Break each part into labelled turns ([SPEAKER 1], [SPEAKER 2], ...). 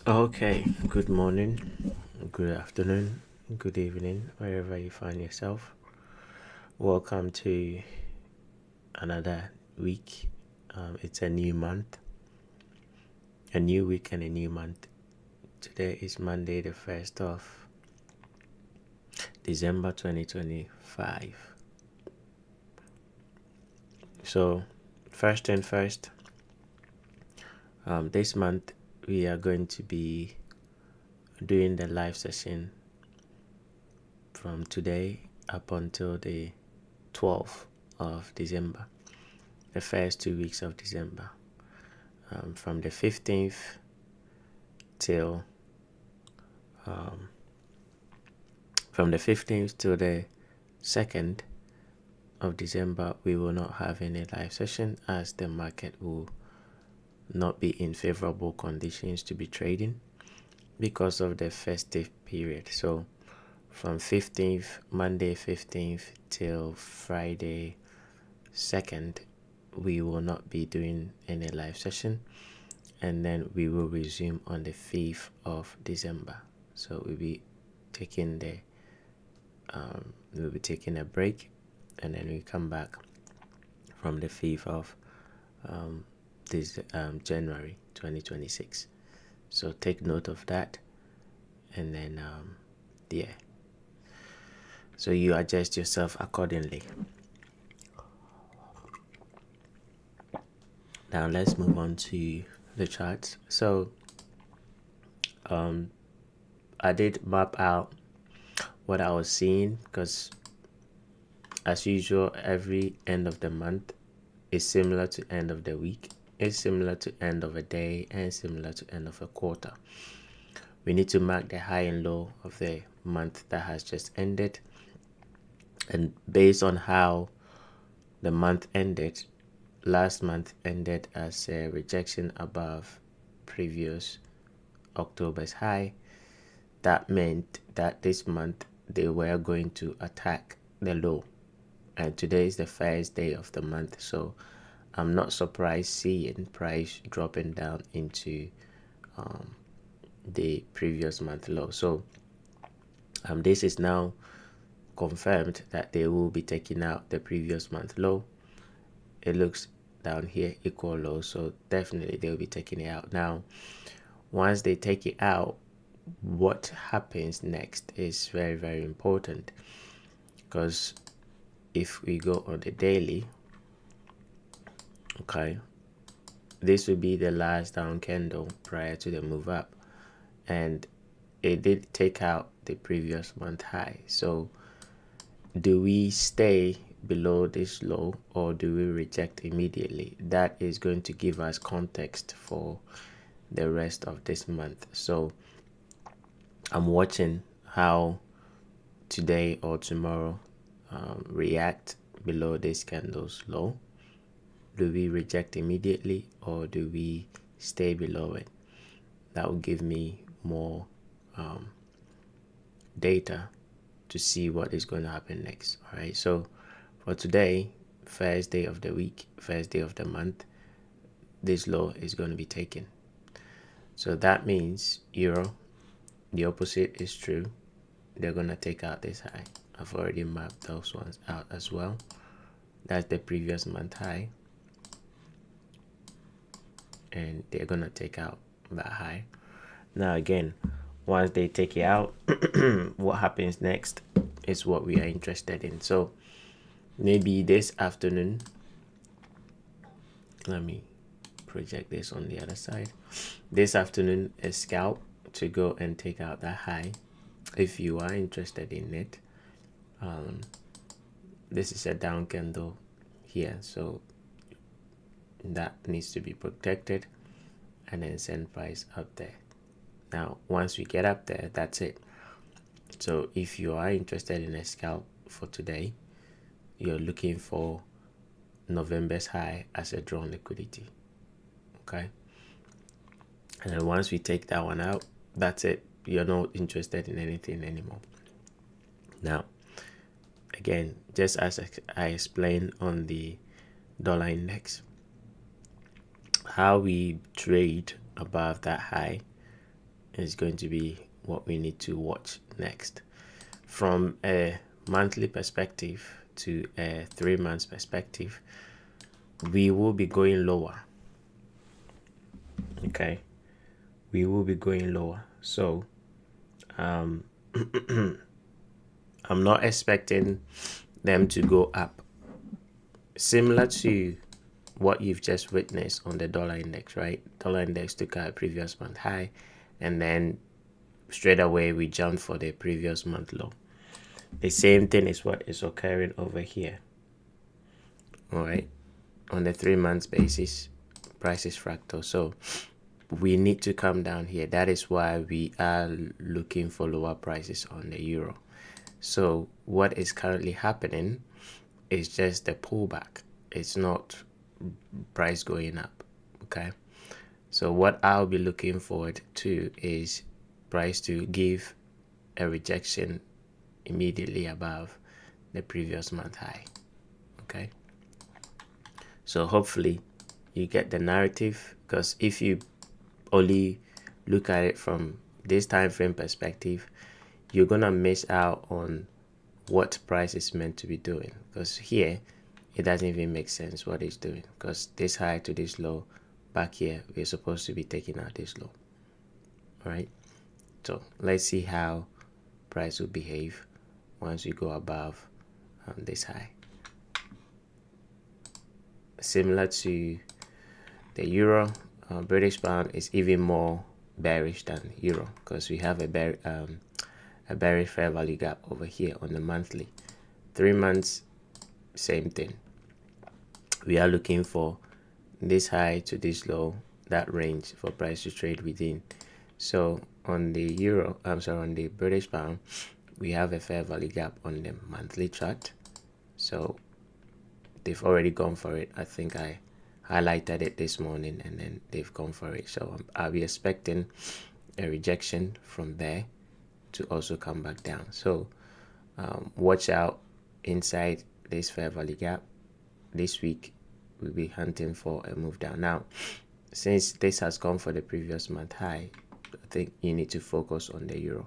[SPEAKER 1] Okay, good morning, good afternoon, good evening, wherever you find yourself. Welcome to another week. It's a new month, a new week, and a new month. Today is Monday, the 1st of December 2025. So, first and first, this month we are going to be doing the live session from today up until the 12th of December, the first 2 weeks of December, from the 15th till from the 15th till the 2nd of December. We will not have any live session as the market will not be in favorable conditions to be trading because of the festive period. So from 15th, Monday 15th till Friday 2nd, we will not be doing any live session, and then we will resume on the 5th of December. So we'll be taking a break, and then we come back from the 5th of January 2026. So take note of that, and then so you adjust yourself accordingly. Now let's move on to the charts. So I did map out what I was seeing, because as usual, every end of the month is similar to end of the week, is similar to end of a day, and similar to end of a quarter. We need to mark the high and low of the month that has just ended, and based on how the month ended, last month ended as a rejection above previous October's high. That meant that this month they were going to attack the low, and today is the first day of the month, so I'm not surprised seeing price dropping down into the previous month low. So this is now confirmed that they will be taking out the previous month low. It looks down here equal low, so definitely they'll be taking it out. Now once they take it out, what happens next is very, very important, because if we go on the daily, okay, this will be the last down candle prior to the move up, and it did take out the previous month high. So do we stay below this low, or do we reject immediately? That is going to give us context for the rest of this month. So I'm watching how today or tomorrow react below this candle's low. Do we reject immediately, or do we stay below it? That will give me more data to see what is going to happen next. All right, so for today, first day of the week, first day of the month, this low is going to be taken. So that means euro, the opposite is true. They're going to take out this high. I've already mapped those ones out as well. That's the previous month high, and they're going to take out that high. Now again, once they take it out, what happens next is what we are interested in. So maybe this afternoon, let me project this on the other side. This afternoon, a scalp to go and take out that high if you are interested in it. This is a down candle here, so that needs to be protected, and then send price up there. Now once we get up there, that's it. So if you are interested in a scalp for today, you're looking for November's high as a drawn liquidity. Okay, and then once we take that one out, that's it. You're not interested in anything anymore. Now again, just as I explained on the dollar index, how we trade above that high is going to be what we need to watch next. From a monthly perspective to a 3 months perspective, we will be going lower. Okay, we will be going lower. So I'm not expecting them to go up, similar to what you've just witnessed on the dollar index, right? Dollar index took out a previous month high, and then straight away we jumped for the previous month low. The same thing is what is occurring over here. All right, on the 3 months basis, price is fractal, so we need to come down here. That is why we are looking for lower prices on the euro. So what is currently happening is just the pullback. It's not price going up. Okay, so what I'll be looking forward to is price to give a rejection immediately above the previous month high. Okay, so hopefully you get the narrative, because if you only look at it from this time frame perspective, you're gonna miss out on what price is meant to be doing, because here it doesn't even make sense what it's doing, because this high to this low back here, we're supposed to be taking out this low. All right, so let's see how price will behave once we go above this high. Similar to the euro, British pound is even more bearish than euro, because we have a bearish fair value gap over here on the monthly. 3 months, same thing. We are looking for this high to this low, that range for price to trade within. So on the on the British pound, we have a fair value gap on the monthly chart. So they've already gone for it. I think I highlighted it this morning, and then they've gone for it. So I'll be expecting a rejection from there to also come back down. So watch out inside this fair value gap. This week we'll be hunting for a move down. Now, since this has gone for the previous month high, I think you need to focus on the euro.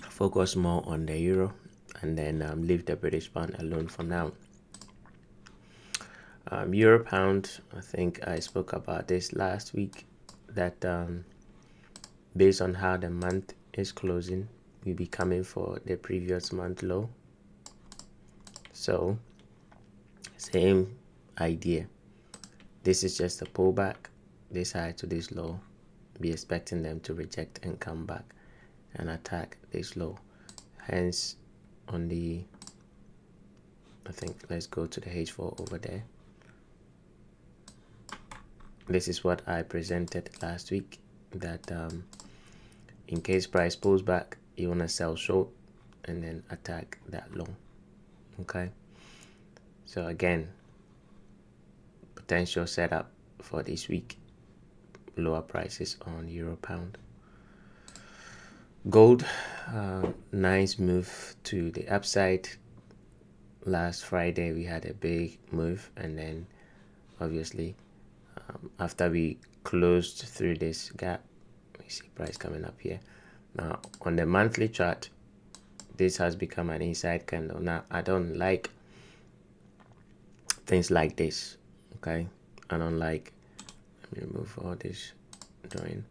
[SPEAKER 1] Focus more on the euro, and then leave the British pound alone for now. Euro pound, I think I spoke about this last week, that based on how the month is closing, we'll be coming for the previous month low. So same idea. This is just a pullback, this high to this low. Be expecting them to reject and come back and attack this low. Hence on the, I think, let's go to the H4 over there. This is what I presented last week, that in case price pulls back, you want to sell short and then attack that low. Okay, so again, potential setup for this week, lower prices on euro pound. Gold, nice move to the upside. Last Friday we had a big move, and then obviously after we closed through this gap, we see price coming up here. Now on the monthly chart, this has become an inside candle. Now I don't like things like this. Okay, I don't like, let me remove all this drawing.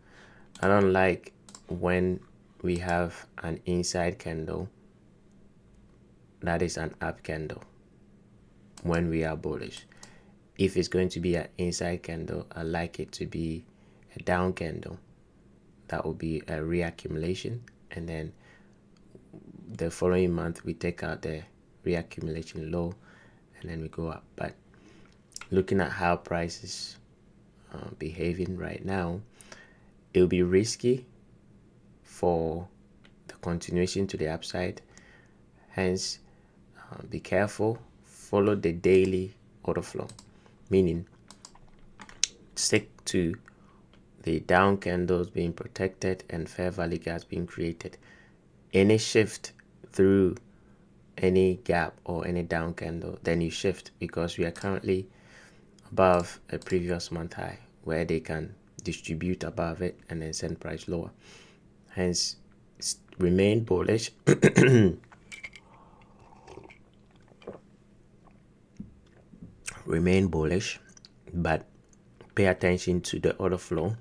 [SPEAKER 1] I don't like when we have an inside candle that is an up candle when we are bullish. If it's going to be an inside candle, I like it to be a down candle. That will be a reaccumulation, and then the following month we take out the reaccumulation low, and then we go up. But looking at how price is behaving right now, it will be risky for the continuation to the upside. Hence, be careful. Follow the daily order flow, meaning stick to the down candles being protected and fair value gaps being created. Any shift through any gap or any down candle, then you shift, because we are currently above a previous month high, where they can distribute above it and then send price lower. Hence, remain bullish. Remain bullish, but pay attention to the order flow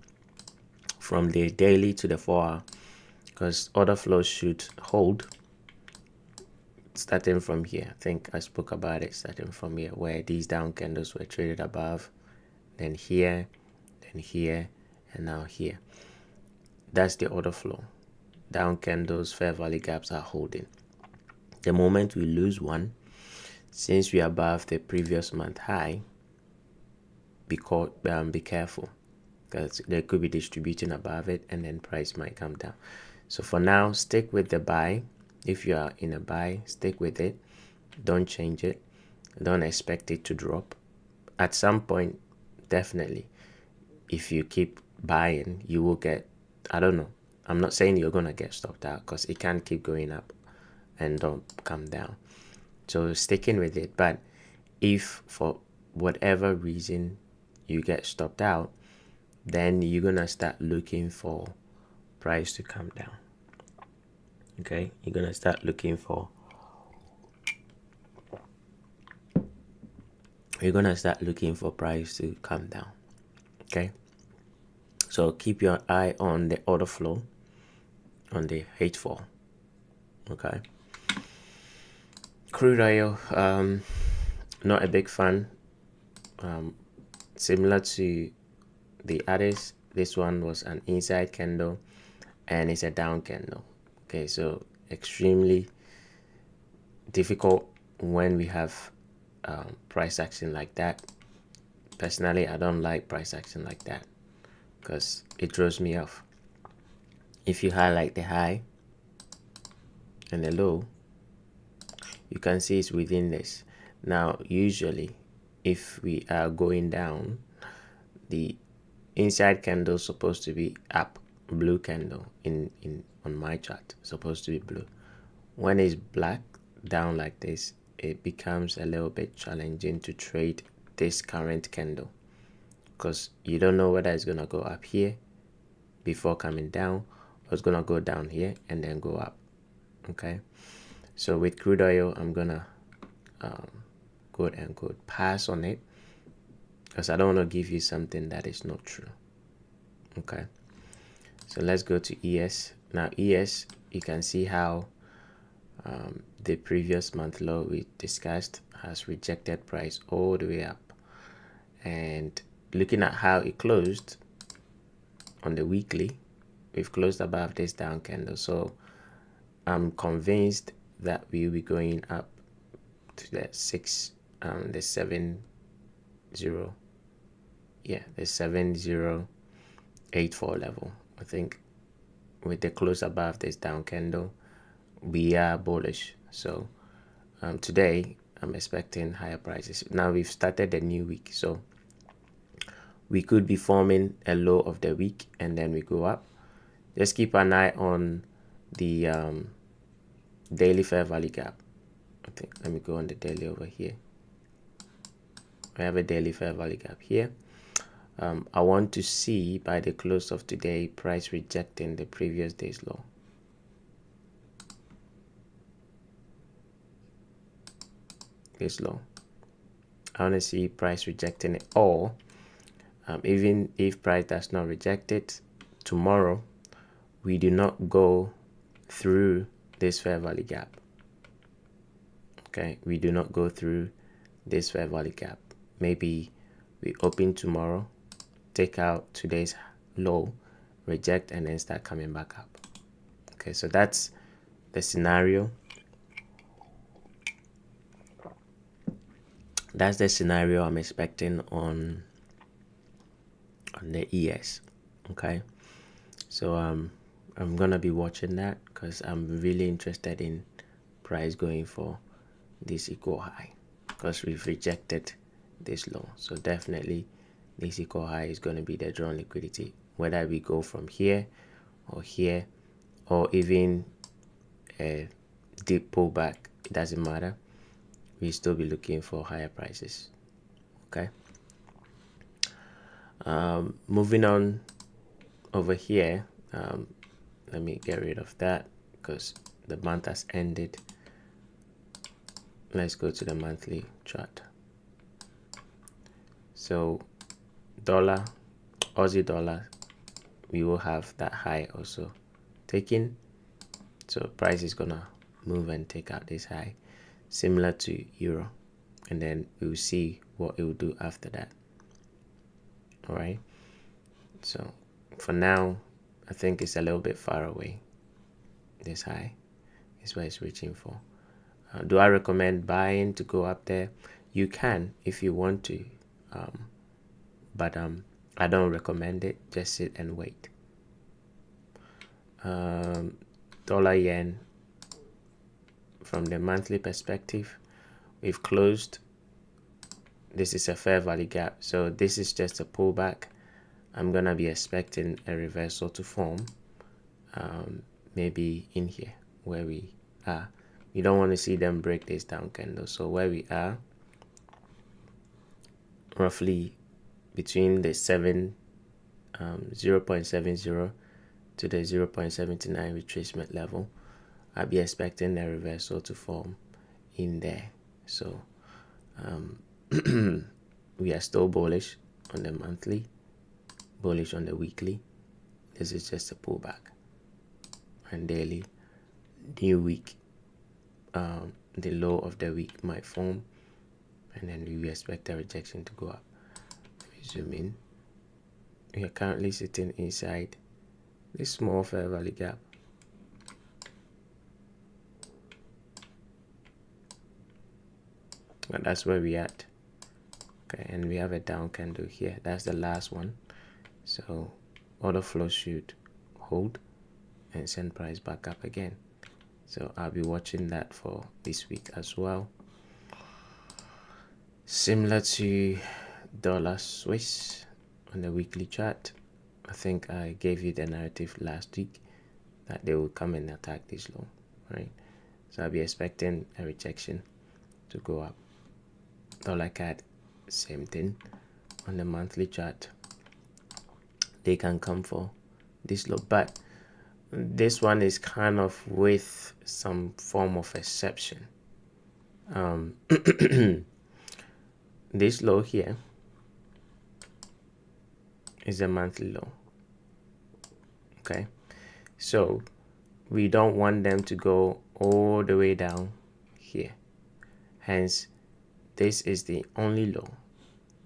[SPEAKER 1] from the daily to the 4-hour, because order flow should hold starting from here. I think I spoke about it starting from here, where these down candles were traded above, then here, and now here. That's the order flow. Down candles, fair value gaps are holding. The moment we lose one, since we are above the previous month high, be careful, because they could be distributing above it and then price might come down. So for now, stick with the buy. If you are in a buy, stick with it. Don't change it. Don't expect it to drop. At some point, definitely, if you keep buying, you will get, I don't know, I'm not saying you're gonna get stopped out, because it can't keep going up and don't come down. So sticking with it. But if for whatever reason you get stopped out, then you're gonna start looking for price to come down. Okay, you're gonna start looking for price to come down. Okay, so keep your eye on the order flow on the H4. Okay, crude oil, not a big fan. Similar to the others, this one was an inside candle and it's a down candle. Okay, so extremely difficult when we have price action like that. Personally, I don't like price action like that because it throws me off. If you highlight the high and the low, you can see it's within this. Now, usually, if we are going down, the inside candle is supposed to be up, blue candle on my chart, supposed to be blue. When it's black down like this, it becomes a little bit challenging to trade this current candle, because you don't know whether it's gonna go up here before coming down, or it's gonna go down here and then go up. Okay, so with crude oil, I'm gonna quote unquote pass on it, because I don't want to give you something that is not true. Okay, so let's go to ES. Now ES, you can see how the previous month low we discussed has rejected price all the way up, and looking at how it closed on the weekly, we've closed above this down candle. So I'm convinced that we'll be going up to the 7084 level. I think with the close above this down candle, we are bullish. So today I'm expecting higher prices. Now we've started a new week, so we could be forming a low of the week and then we go up. Just keep an eye on the daily fair value gap. I think, let me go on the daily over here. I have a daily fair value gap here. I want to see by the close of today price rejecting the previous day's low. This low. I want to see price rejecting it, or even if price does not reject it, tomorrow we do not go through this fair value gap. Okay, we do not go through this fair value gap. Maybe we open tomorrow, take out today's low, reject, and then start coming back up. Okay, so that's the scenario. That's the scenario I'm expecting on the ES. Okay, so I'm gonna be watching that because I'm really interested in price going for this equal high, because we've rejected this low. So definitely this equal high is going to be the drawn liquidity, whether we go from here, or even a deep pullback. It doesn't matter, we still be looking for higher prices. Okay, Moving on over here, let me get rid of that because the month has ended. Let's go to the monthly chart. So dollar, Aussie dollar, we will have that high also taken. So price is gonna move and take out this high, similar to euro, and then we will see what it will do after that. All right, so for now I think it's a little bit far away. This high is what it's reaching for. Do I recommend buying to go up there? You can if you want to, but I don't recommend it. Just sit and wait. Dollar yen, from the monthly perspective, we've closed. This is a fair value gap, so this is just a pullback. I'm gonna be expecting a reversal to form, maybe in here where we are. You don't want to see them break this down candle. So where we are, roughly between the 0.70 to the 0.79 retracement level, I'll be expecting a reversal to form in there. So we are still bullish on the monthly, bullish on the weekly. This is just a pullback. And daily, new week, the low of the week might form, and then we expect a rejection to go up. Let me zoom in. We are currently sitting inside this small fair value gap. And that's where we at. Okay, and we have a down candle here. That's the last one. So order flow should hold and send price back up again. So I'll be watching that for this week as well. Similar to dollar Swiss on the weekly chart, I think I gave you the narrative last week that they will come and attack this low, right? So I'll be expecting a rejection to go up. Dollar CAD, same thing on the monthly chart. They can come for this low, but this one is kind of with some form of exception. This low here is a monthly low. Okay, so we don't want them to go all the way down here. Hence, this is the only low,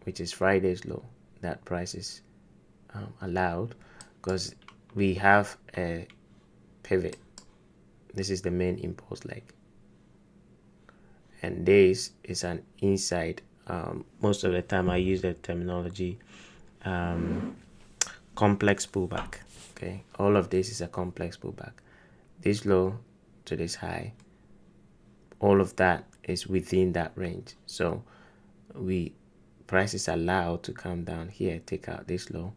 [SPEAKER 1] which is Friday's low, that price is allowed, because we have a pivot. This is the main impulse leg, and this is an inside. Most of the time I use the terminology complex pullback. Okay, all of this is a complex pullback. This low to this high, all of that is within that range. So price is allowed to come down here, take out this low,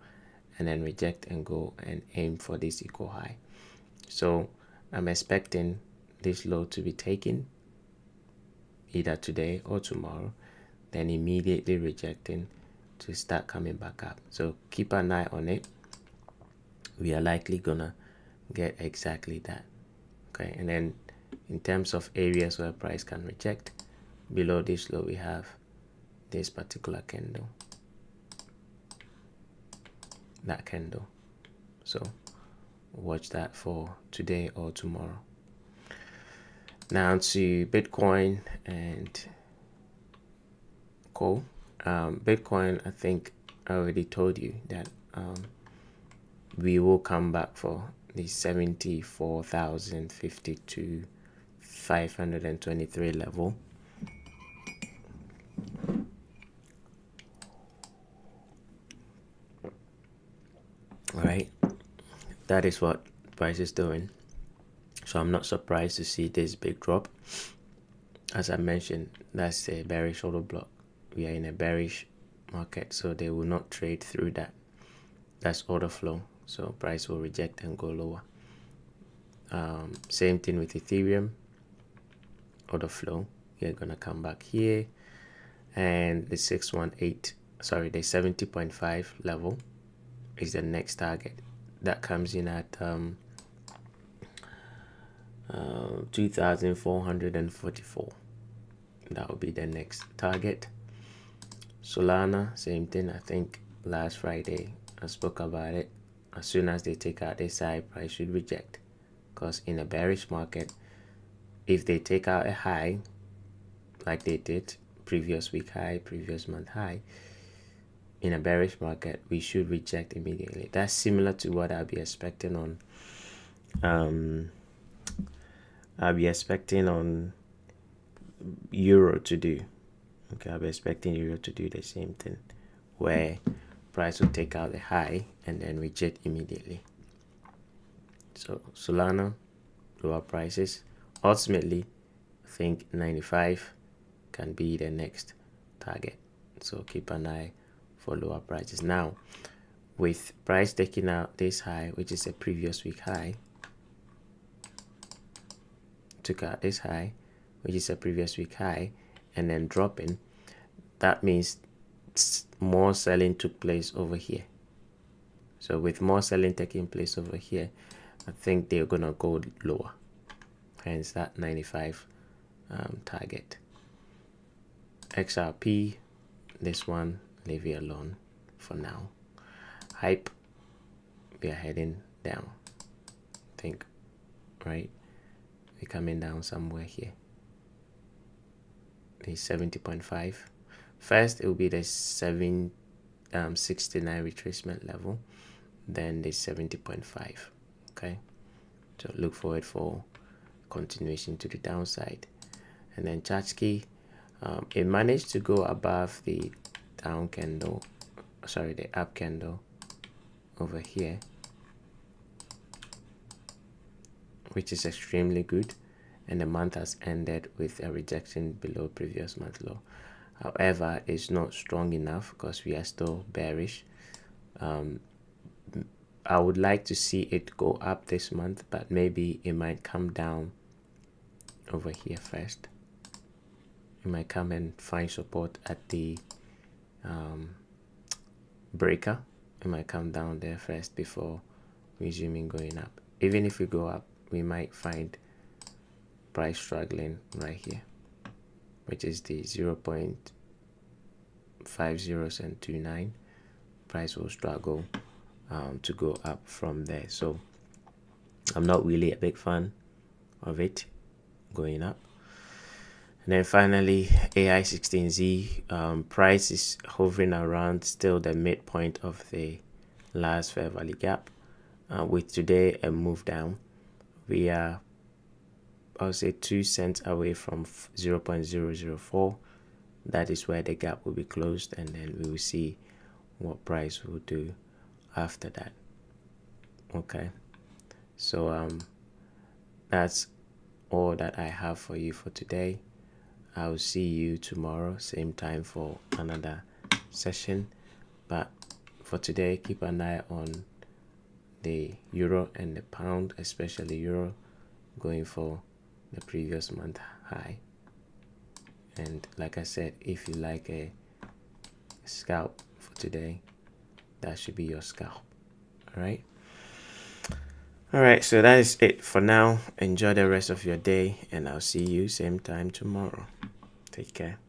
[SPEAKER 1] and then reject and go and aim for this equal high. So I'm expecting this low to be taken either today or tomorrow, then immediately rejecting to start coming back up. So keep an eye on it. We are likely gonna get exactly that. Okay, and then in terms of areas where price can reject, below this low we have this particular candle, that candle. So watch that for today or tomorrow. Now to Bitcoin and coal. Bitcoin, I think I already told you that we will come back for the 74,052,523 level. All right, that is what price is doing. So I'm not surprised to see this big drop. As I mentioned, that's a bearish order block. We are in a bearish market, so they will not trade through that. That's order flow, so price will reject and go lower. Same thing with Ethereum, order flow. You're gonna come back here, and the 618 sorry, the 70.5 level is the next target. That comes in at 2,444. That will be the next target. Solana, same thing. I think last Friday I spoke about it. As soon as they take out this high, price should reject, because in a bearish market, if they take out a high like they did previous week high, previous month high, in a bearish market we should reject immediately. That's similar to what I'll be expecting on euro to do. Okay, I'll be expecting euro to do the same thing, where price will take out the high and then reject immediately. So Solana, lower prices. Ultimately, I think 95 can be the next target. So keep an eye for lower prices. Now, with price taking out this high, which is a previous week high, took out this high, which is a previous week high, and then dropping, that means more selling took place over here. So with more selling taking place over here, I think they're gonna go lower, hence that 95 target. XRP, this one, leave it alone for now. Hype, we are heading down, I think, right? We're coming down somewhere here. The 70.5. First, it will be the 69 retracement level, then the 70.5. Okay, so look forward for continuation to the downside. And then Chachki, it managed to go above the down candle, sorry, the up candle over here, which is extremely good, and the month has ended with a rejection below previous month low. However, it's not strong enough because we are still bearish. I would like to see it go up this month, but maybe it might come down over here first. It might come and find support at the breaker. It might come down there first before resuming going up. Even if we go up, we might find price struggling right here, which is the 0.5029. Price will struggle to go up from there. So I'm not really a big fan of it going up. And then finally, AI16Z, price is hovering around still the midpoint of the last fair value gap, with today a move down. We are, I'll say, 2 cents away from 0.004. That is where the gap will be closed, and then we will see what price will do after that. Okay, so that's all that I have for you for today. I'll see you tomorrow, same time, for another session. But for today, keep an eye on the euro and the pound, especially euro going for the previous month high. And like I said, if you like a scalp for today, that should be your scalp. All right, so that is it for now. Enjoy the rest of your day, and I'll see you same time tomorrow. Take care.